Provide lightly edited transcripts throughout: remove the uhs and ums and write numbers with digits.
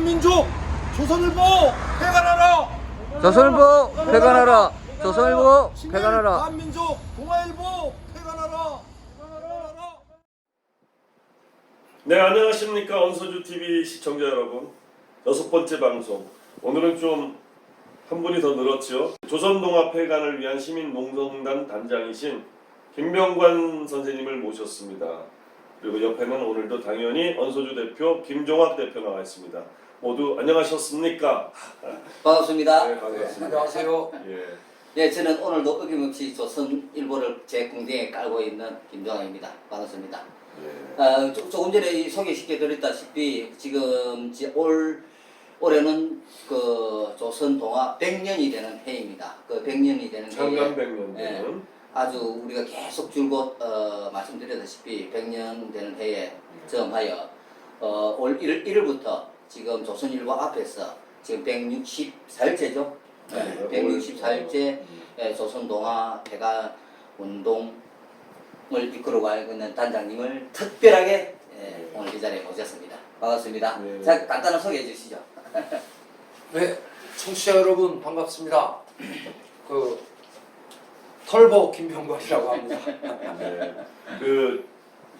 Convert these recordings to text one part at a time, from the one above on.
한민족 조선일보 폐간하라. 조선일보 폐간하라. 조선일보 신일 폐간하라. 한민족 동아일보 폐간하라. 네, 안녕하십니까. 언서주TV 시청자 여러분, 6번째 방송. 오늘은 좀 한 분이 더 늘었죠. 조선동아폐간을 위한 시민농성단 단장이신 김병관 선생님을 모셨습니다. 그리고 옆에는 오늘도 당연히 언서주 대표 김종학 대표 나와 있습니다. 모두 안녕하셨습니까? 반갑습니다. 네, 반갑습니다. 안녕하세요. 예. 네, 저는 오늘도 어김없이 조선일보를 제 궁둥이에 깔고 있는 김종학입니다. 반갑습니다. 예. 조금 전에 소개시켜 드렸다시피 지금 올해는 그 조선 동아 100년이 되는 해입니다. 그 100년이 되는 창간 해에 100년 되는 아주 우리가 계속 줄곧 말씀드렸다시피 100년 되는 해에 점하여 올 1월부터 지금 조선일보 앞에서 지금 164일째죠. 네, 164일째 조선동아 폐간 운동을 이끌어가고 있는 단장님을 특별하게 오늘 이 자리에 모셨습니다. 반갑습니다. 네. 자, 간단한 소개해 주시죠. 네, 청취자 여러분 반갑습니다. 그 털보 김병관이라고 합니다. 네. 그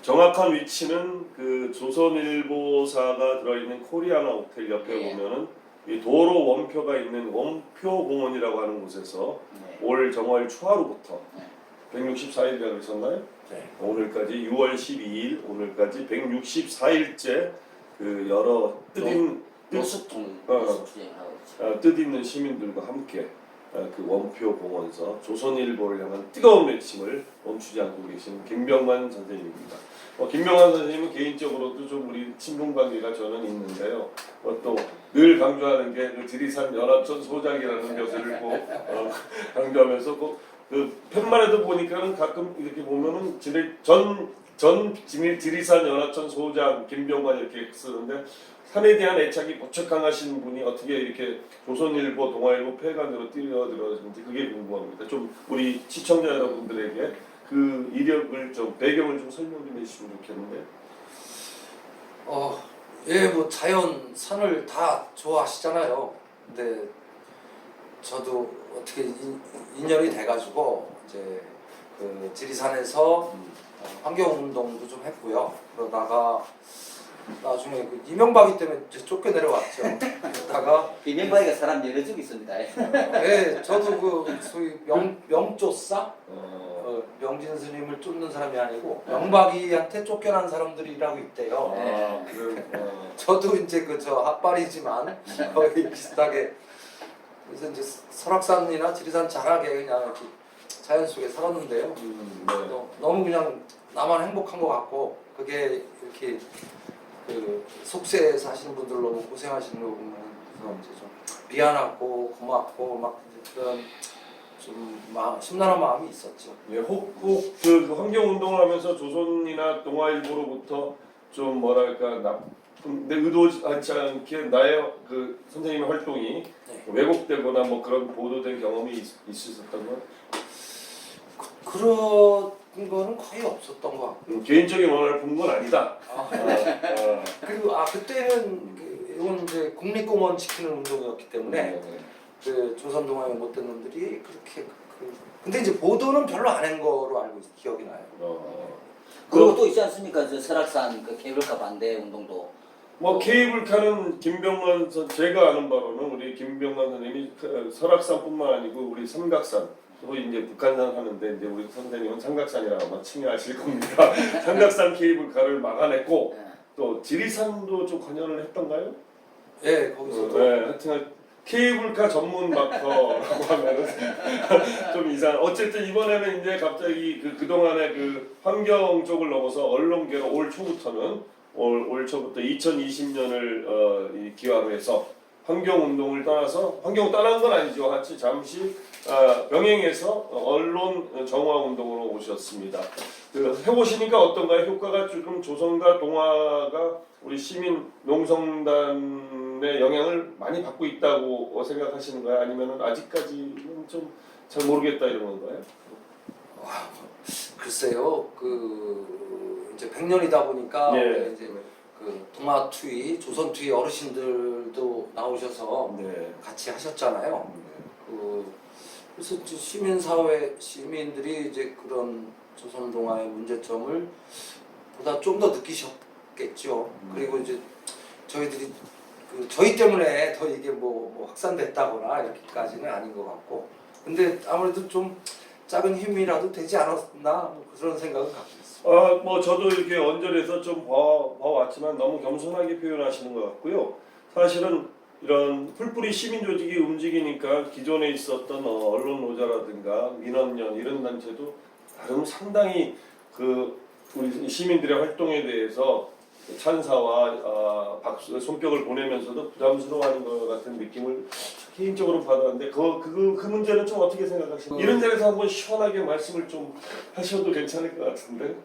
정확한 위치는 그 조선일보사가 들어있는 코리아나 호텔 옆에 네. 보면은 이 도로 원표가 있는 원표공원이라고 하는 곳에서 네. 올 정월 초하루부터 네. 164일이라고 그러셨나요? 네. 오늘까지 6월 12일 오늘까지 164일째 그 여러 노숙통 어. 투쟁하고 있죠. 뜻있는 시민들과 함께 그 원표공원서 조선일보를 향한 뜨거운 외침을 멈추지 않고 계신 김병관 선생님입니다. 김병관 선생님은 개인적으로도 좀 우리 친분관계가 저는 있는데요. 또 늘 강조하는 게 그 지리산 연합천 소장이라는 것을 꼭 강조하면서 그 팻말에도 보니까는 가끔 이렇게 보면은 지리산 연합천 소장 김병관 이렇게 쓰는데 산에 대한 애착이 무척 강하신 분이 어떻게 이렇게 조선일보, 동아일보 폐간으로 뛰어들었는지 그게 궁금합니다. 좀 우리 시청자 여러분들에게 그 이력을 좀 배경을 좀 설명 좀 해주시면 좋겠는데. 예, 뭐 자연 산을 다 좋아하시잖아요. 근데 저도 어떻게 인연이 돼가지고 이제 그 지리산에서 환경운동도 좀 했고요. 그러다가 나중에 그 이명박이 때문에 쫓겨 내려왔죠. 그러다가 이명박이가 사람 여러 쪽 있습니다. 예, 저도 그 소위 명쫓사 명진 스님을 쫓는 사람이 아니고 명박이한테 쫓겨난 사람들이라고 있대요. 저도 이제 그저 핫발이지만 거의 비슷하게 그래서 이제 설악산이나 지리산 자락에 그냥 이렇게 자연 속에 살았는데요. 너무 그냥 나만 행복한 것 같고 그게 이렇게 그 속세에 사시는 분들 너무 고생하시는 거 보면 이제 좀 미안하고 고맙고 막 그런 좀 심란한 마음이 있었죠. 예, 혹 그 환경운동을 하면서 조선이나 동아일보로부터 좀 뭐랄까 나쁜 내 의도하지 않게 나의 그 선생님의 활동이 왜곡되거나 뭐 그런 보도된 경험이 있으셨던 건? 그런 거는 거의 없었던 것 같고 개인적인 원한을 본 건 아니다. 그리고 그때는 이건 이제 국립공원 지키는 운동이었기 때문에 그 조선동아에 못된 놈들이 그렇게 근데 이제 보도는 별로 안 한 거로 알고 기억이 나요. 그리고 또 있지 않습니까? 저 설악산 그 케이블카 반대 운동도. 뭐 케이블카는 김병관 제가 아는 바로는 우리 김병관 선생님이 설악산뿐만 아니고 우리 삼각산 또 이제 북한산 하는데 이제 우리 선생님은 삼각산이라고 아마 칭해하실 겁니다. 삼각산 케이블카를 막아냈고 또 지리산도 좀 관여를 했던가요? 예, 거기서도. 네, 하여튼 케이블카 전문 마커라고 하면은 좀 이상. 어쨌든 이번에는 이제 갑자기 그동안의 그 환경 쪽을 넘어서 언론계로 올 초부터는 올 초부터 2020년을 이 기화로 해서 환경 운동을 떠나서 환경 떠난 건 아니죠. 같이 잠시 병행해서 언론 정화 운동으로 오셨습니다. 해보시니까 어떤가요? 효과가 조금 조선과 동아가 우리 시민 농성단의 영향을 많이 받고 있다고 생각하시는 거예요? 아니면 아직까지는 좀 잘 모르겠다 이런 건가요? 글쎄요, 그 이제 100년이다 보니까 예. 이제 그 동아투이, 조선투이 어르신들도 나오셔서 네. 같이 하셨잖아요. 그래서 이제 시민들이 이제 그런 조선동아의 문제점을 보다 좀 더 느끼셨겠죠. 그리고 이제 저희들이 저희 때문에 더 이게 뭐 확산됐다거나 이렇게까지는 아닌 것 같고, 근데 아무래도 좀 작은 힘이라도 되지 않았나 뭐 그런 생각은 갖고 있어요. 뭐 저도 이렇게 언저리에서 좀 봐왔지만 너무 겸손하게 표현하시는 것 같고요. 사실은 이런 풀뿌리 시민 조직이 움직이니까 기존에 있었던 언론 노자라든가 민원연 이런 단체도 나름 상당히 그 우리 시민들의 활동에 대해서 찬사와 박수, 손뼉을 보내면서도 부담스러워하는 것 같은 느낌을 개인적으로 받았는데 그 문제는 좀 어떻게 생각하시나요? 이런 자리에서 한번 시원하게 말씀을 좀 하셔도 괜찮을 것 같은데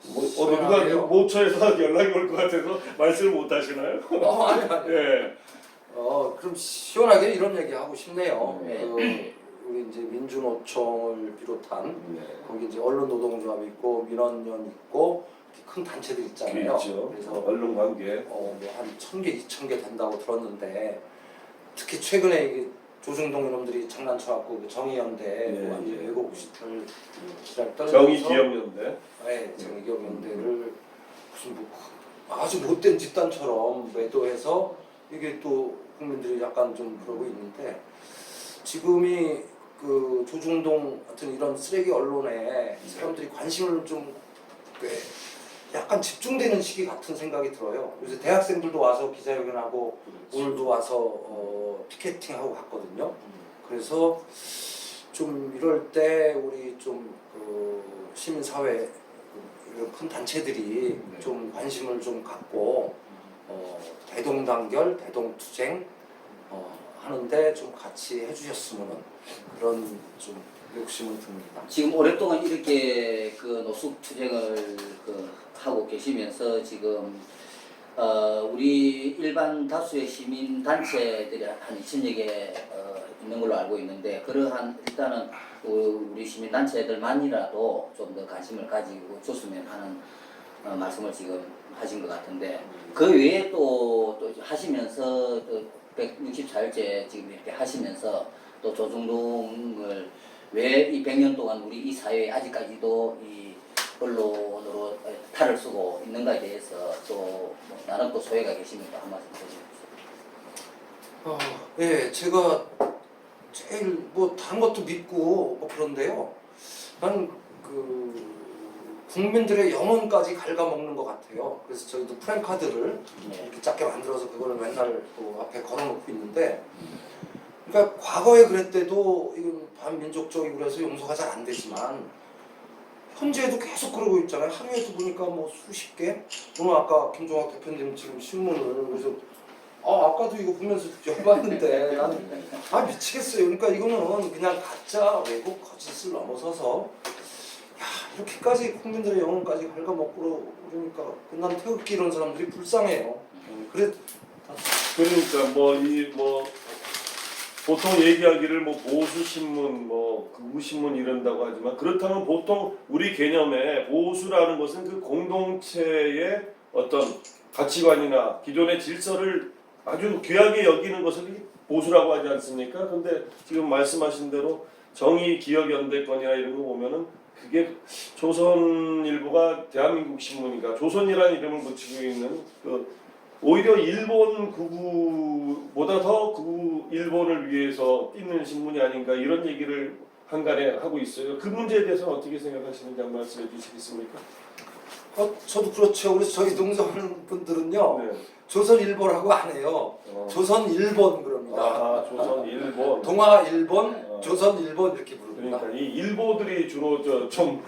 누가 모처에서 연락이 올 것 같아서 말씀을 못 하시나요? 아니. 예. 그럼 시원하게 이런 얘기 하고 싶네요. 네. 우리 이제 민주노총을 비롯한 네. 거기 이제 언론노동조합 있고 민원연 있고 큰 단체들 있잖아요. 있죠. 그래서 언론 관계. 뭐한 1000개, 2000개 된다고 들었는데, 특히 최근에 이게 조중동 이놈들이 장난쳐갖고 정의연대 네, 완전 네. 외국시를 떨면서 정의기업연대. 네, 정의기업연대를 무슨 아주 못된 집단처럼 매도해서 이게 또 국민들이 약간 좀 그러고 있는데, 지금이 그 조중동 같은 이런 쓰레기 언론에 사람들이 관심을 좀 꽤 약간 집중되는 시기 같은 생각이 들어요. 요새 대학생들도 와서 기자회견하고 오늘도 와서 피켓팅하고 갔거든요. 그래서 좀 이럴 때 우리 좀 시민사회 이런 큰 단체들이 좀 관심을 좀 갖고 대동단결, 대동투쟁 하는데 좀 같이 해주셨으면 그런 좀 욕심은 듭니다. 지금 오랫동안 이렇게 그 노숙 투쟁을 하고 계시면서 지금 우리 일반 다수의 시민 단체들이 한 2000여 개 있는 걸로 알고 있는데, 그러한 일단은 우리 시민 단체들만이라도 좀 더 관심을 가지고 줬으면 하는 말씀을 지금 하신 것 같은데, 그 외에 또 하시면서 또 164일째 지금 이렇게 하시면서 또 조중동을 왜 이 100년 동안 우리 이 사회에 아직까지도 이 언론으로 탈을 쓰고 있는가에 대해서 또 나름 또 소외가 계시니까 한 말씀 해주세요. 네, 제가 제일 다른 것도 믿고 그런데요. 나는 국민들의 영혼까지 갉아먹는 것 같아요. 그래서 저희도 프랭카드를 이렇게 작게 만들어서 그거를 맨날 또 앞에 걸어놓고 있는데, 그러니까 과거에 그랬대도 이건 반민족적이고 그래서 용서가 잘 안 되지만 현재에도 계속 그러고 있잖아요. 하루에도 보니까 수십 개. 오늘 아까 김종학 대표님 지금 신문을 그래서 아까도 이거 보면서 열받는데 나는 미치겠어요. 그러니까 이거는 그냥 가짜 왜곡 거짓을 넘어서서 이렇게까지 국민들의 영혼까지 갉아먹고 그러니까 난 태극기 이런 사람들이 불쌍해요. 그러니까 보통 얘기하기를 보수 신문, 극우 신문 이런다고 하지만, 그렇다면 보통 우리 개념에 보수라는 것은 그 공동체의 어떤 가치관이나 기존의 질서를 아주 귀하게 여기는 것을 보수라고 하지 않습니까? 근데 지금 말씀하신 대로 정의기억연대권이나 이런 거 보면은 그게 조선일보가 대한민국 신문인가, 조선이라는 이름을 붙이고 있는 오히려 일본 극우보다 더 극우 일본을 위해서 뛰는 신문이 아닌가, 이런 얘기를 한간에 하고 있어요. 그 문제에 대해서는 어떻게 생각하시는지 한 말씀해 주시겠습니까? 저도 그렇죠. 그래서 저희 동서하는 분들은요, 네. 조선일보라고 안 해요. 조선일본 그럽니다. 조선일본. 동아일본, 조선일본 이렇게 부릅니다. 그러니까 이 일보들이 주로 좀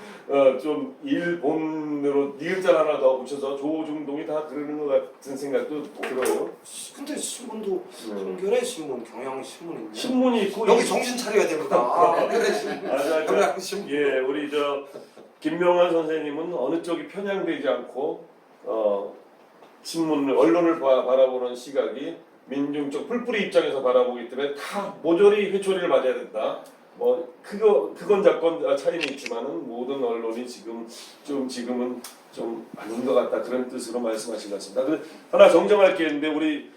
일본으로 니은자 하나 더 붙여서 조중동이 다 그러는 것 같은 생각도 들어요. 근데 신문도 한겨레 신문, 경향신문 있네. 신문이 있고 여기 정신 차려야 됩니다. 한겨레 신문, 경향신문. 예, 우리 김명환 선생님은 어느 쪽이 편향되지 않고 신문을, 언론을 바라보는 시각이 민중적 풀뿌리 입장에서 바라보기 때문에 다 모조리 회초리를 맞아야 된다. 뭐 그건 작건 차이는 있지만은 모든 언론이 지금은 좀 아닌 것 같다 그런 뜻으로 말씀하신 것 같습니다. 근데 하나 정정할 게 있는데 우리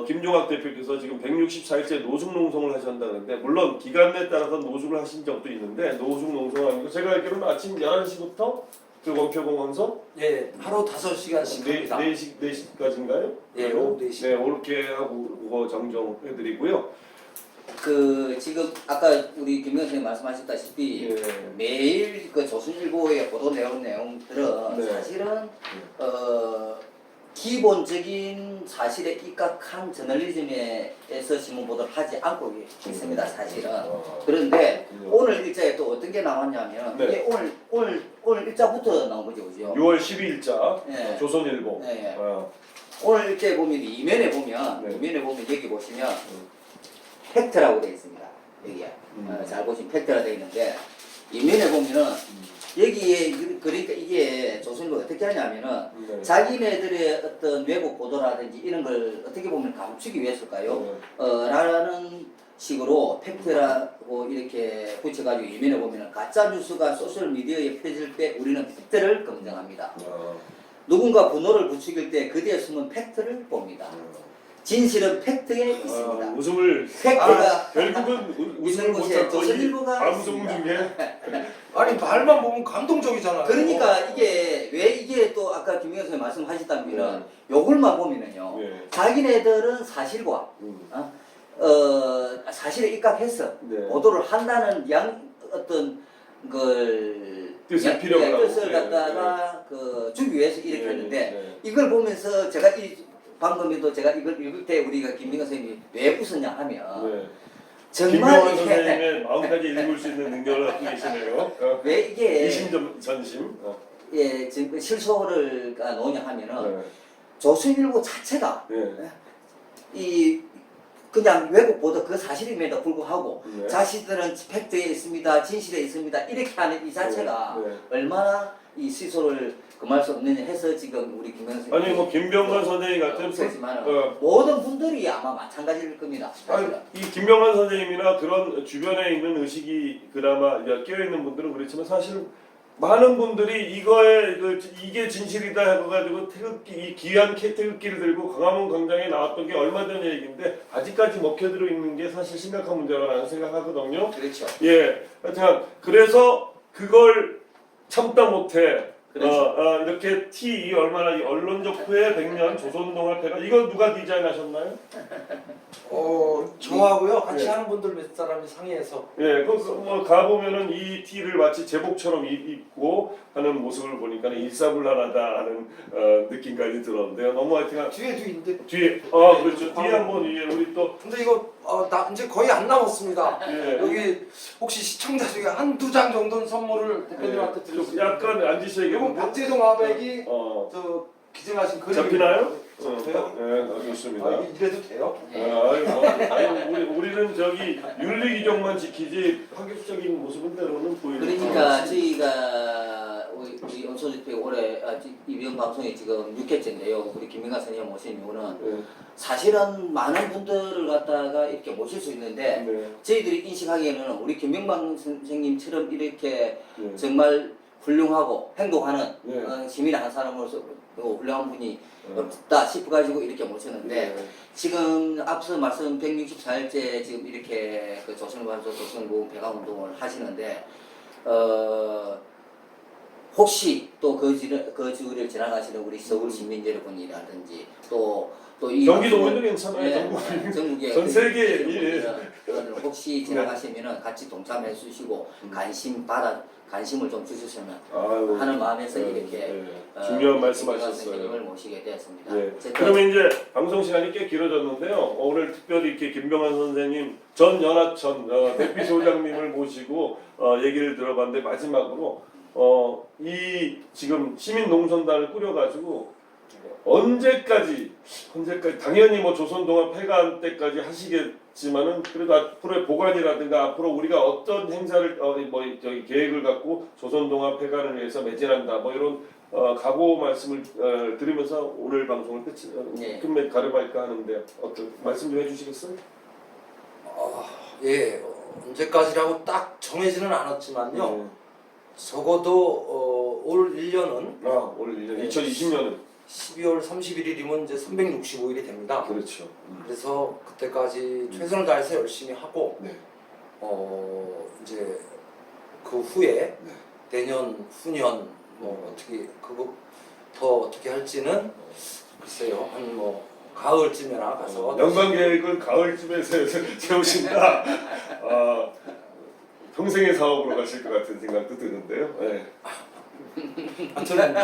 김종학 대표께서 지금 164일째 노숙 농성을 하셨다는데 물론 기간에 따라서 노숙을 하신 적도 있는데 노숙 농성 아니고 제가 알기로는 아침 11시부터 그 원표공원서 예, 하루 5시간씩 합니다. 4시까지인가요? 예, 오후 4시. 네, 그렇게 하고 그거 정정해드리고요. 그 지금 아까 우리 김명 선생님 말씀하셨다시피 예. 매일 그 조선일보에 보도 내용들은 네. 사실은 기본적인 사실에 입각한 저널리즘에서 신문 보도를 하지 않고 있습니다. 사실은. 그런데 오늘 일자에 또 어떤 게 나왔냐면 네. 이게 오늘 일자부터 나온 거죠, 그죠? 6월 12일자 네. 조선일보. 네. 아, 오늘 일자에 보면 이면에 보면 네. 여기 보시면 팩트라고 되어 있습니다. 여기에 잘 보시면 팩트라 되어 있는데 이면에 보면은 여기에 그러니까 이게 조선일보 어떻게 하냐면은 네. 자기네들의 어떤 외국 보도라든지 이런 걸 어떻게 보면 감추기 위해서일까요? 네. 라는 식으로 팩트라고 이렇게 붙여가지고 이면에 보면은 가짜 뉴스가 소셜 미디어에 펴질 때 우리는 팩트를 검증합니다. 아, 누군가 분노를 부추길 때 그 뒤에 숨은 팩트를 봅니다. 진실은 팩트에 있습니다. 웃음을 팩트가 결국은 웃음을 있는 못 곳에 잡고 조선일보가 방송 있습니다. 중에 아니 말만 보면 감동적이잖아요. 그러니까 이게 왜 이게 또 아까 김민경 선생님 말씀하셨다면은 요걸만 보면은요. 네. 자기네들은 사실과 사실에 입각해서 네. 보도를 한다는 어떤 걸 뜻을 필요로 하고. 뜻을 갖다가 그 주기 위해서 이렇게 네, 했는데 네. 이걸 보면서 제가 방금에도 제가 이걸 읽을 때 우리가 김민경 선생님이 왜 웃었냐 하면 네. 정말 김명환 선생님의 마음까지 읽을 수 있는 능력을 갖고 계시네요. 왜 이게 전심. 예 지금 실소를 놓냐 하면은 네. 조선일보 자체가 네. 이 그냥 외국 보도 그 사실임에도 불구하고 네. 자신들은 팩트에 있습니다, 진실에 있습니다 이렇게 하는 이 자체가 네. 얼마나 이 시소를 금할 수 없느냐 해서 지금 우리 김명 선생님 아니 뭐 김병관 선생님 같은 없었지만 모든 분들이 아마 마찬가지일 겁니다. 아니, 이 김명환 선생님이나 그런 주변에 있는 의식이 그나마 끼어 있는 분들은 그렇지만 사실 많은 분들이 이게 진실이다 해가지고 이 귀한 태극기를 들고 광화문 광장에 나왔던 게 얼마 전 얘기인데 아직까지 먹혀들어 있는 게 사실 심각한 문제라고 나는 생각하거든요. 그렇죠. 예, 하여튼 그래서 그걸 참다 못해. 그렇죠. 이렇게 이 얼마나 이 언론적 후회 100년 조선동아패가 이거 누가 디자인하셨나요? 저하고요 같이 예. 하는 분들 몇 사람이 상의해서 예, 뭐 가보면은 이 티를 마치 제복처럼 입고 하는 모습을 보니까 일사불란하다는 느낌까지 들었는데요. 너무 하여튼 뒤에도 있는데 뒤에 그렇죠. 뒤에 한번 우리 또 근데 이거 나 이제 거의 안 남았습니다. 예. 여기 혹시 시청자 중에 한두 장 정도는 선물을 대표님한테 좀 드렸습니다. 약간 이건 앉으셔야겠는데. 박재동 아백이 어, 저 기증하신 그림 잡히나요? 돼요? 네, 좋습니다. 이래도 돼요? 우리는 저기 윤리 규정만 지키지 파격적인 모습은 때로는 보이는. 그러니까 저희가 우리 언소집회 올해 이병 방송에 지금 6회째인데요. 우리 김민가 선생님 모신 이유는 네. 사실은 많은 분들을 갖다가 이렇게 모실 수 있는데 네. 저희들이 인식하기에는 우리 김명방 선생님처럼 이렇게 네. 정말 훌륭하고 행동하는 네. 시민 한 사람으로서 훌륭한 분이 없다 싶어가지고 이렇게 모셨는데 네. 지금 앞서 말씀 164일째 지금 이렇게 그 조선일보에서 조선일보 배가운동을 하시는데 혹시 또 그 주를 지나가시는 우리 서울 시민 여러분이라든지 또이 경기도민도 괜찮아요. 전국에 전 세계 혹시 지나가시면은 같이 동참해 주시고 관심을 좀 주셨으면 아유, 하는 마음에서 네, 이렇게 네. 중요한 말씀하셨어요. 선생님을 모시게 되었습니다. 네. 어쨌든 그러면 이제 방송 시간이 꽤 길어졌는데요. 오늘 특별히 이렇게 김병환 선생님 전 연하천 대피소장님을 모시고 얘기를 들어봤는데 마지막으로 이 지금 시민 농선단을 꾸려가지고 언제까지 당연히 뭐 조선동아 폐간 때까지 하시겠지만은 그래도 앞으로의 보관이라든가 앞으로 우리가 어떤 행사를 계획을 갖고 조선동아 폐간을 위해서 매진한다 뭐 이런 각오 말씀을 드리면서 오늘 방송을 끝내 가름할까 하는데 어떤 말씀 좀 해주시겠어요? 예. 언제까지라고 딱 정해지는 않았지만요. 적어도 올 1년은 올 1년 2020년은 12월 31일이면 이제 365일이 됩니다. 그렇죠. 그래서 그때까지 최선을 다해서 열심히 하고 네. 이제 그 후에 네. 내년 후년 뭐 어떻게 그거 더 어떻게 할지는 글쎄요. 한 뭐 가을쯤에나 가서 연관 계획을 가을쯤에 세우신다. 평생의 사업으로 가실 것 같은 생각도 드는데요. 네. 하여튼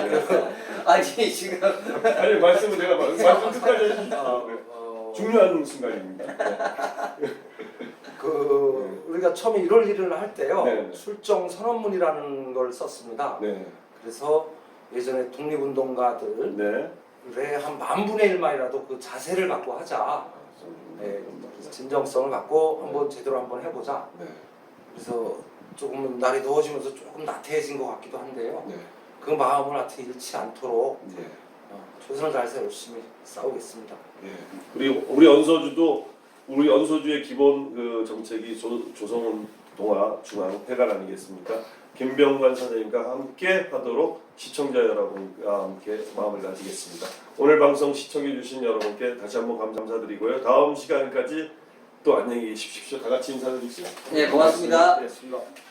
아니 지금 아니 말씀을 내가 말씀 끝까지 해주시죠. 중요한 순간입니다. 네. 우리가 처음에 1월 1일 할 때요. 네. 출정 선언문이라는 걸 썼습니다. 네. 그래서 예전에 독립운동가들 네. 의 한 10,000분의 1만이라도 그 자세를 갖고 하자. 네, 진정성을 갖고 한번 제대로 한번 해보자. 네. 그래서 조금 날이 더워지면서 조금 나태해진 것 같기도 한데요. 네. 그 마음을 하여튼 잃지 않도록 네. 최선을 다해서 열심히 싸우겠습니다. 네. 우리 언소주의 기본 그 정책이 조성은 동아 중앙 회관 아니겠습니까? 김병관 선생님과 함께 하도록 시청자 여러분과 함께 마음을 다지겠습니다. 오늘 방송 시청해 주신 여러분께 다시 한번 감사드리고요. 다음 시간까지 또 안녕히 계십시오. 다 같이 인사드리시죠. 네, 고맙습니다. 네, 수고하셨습니다.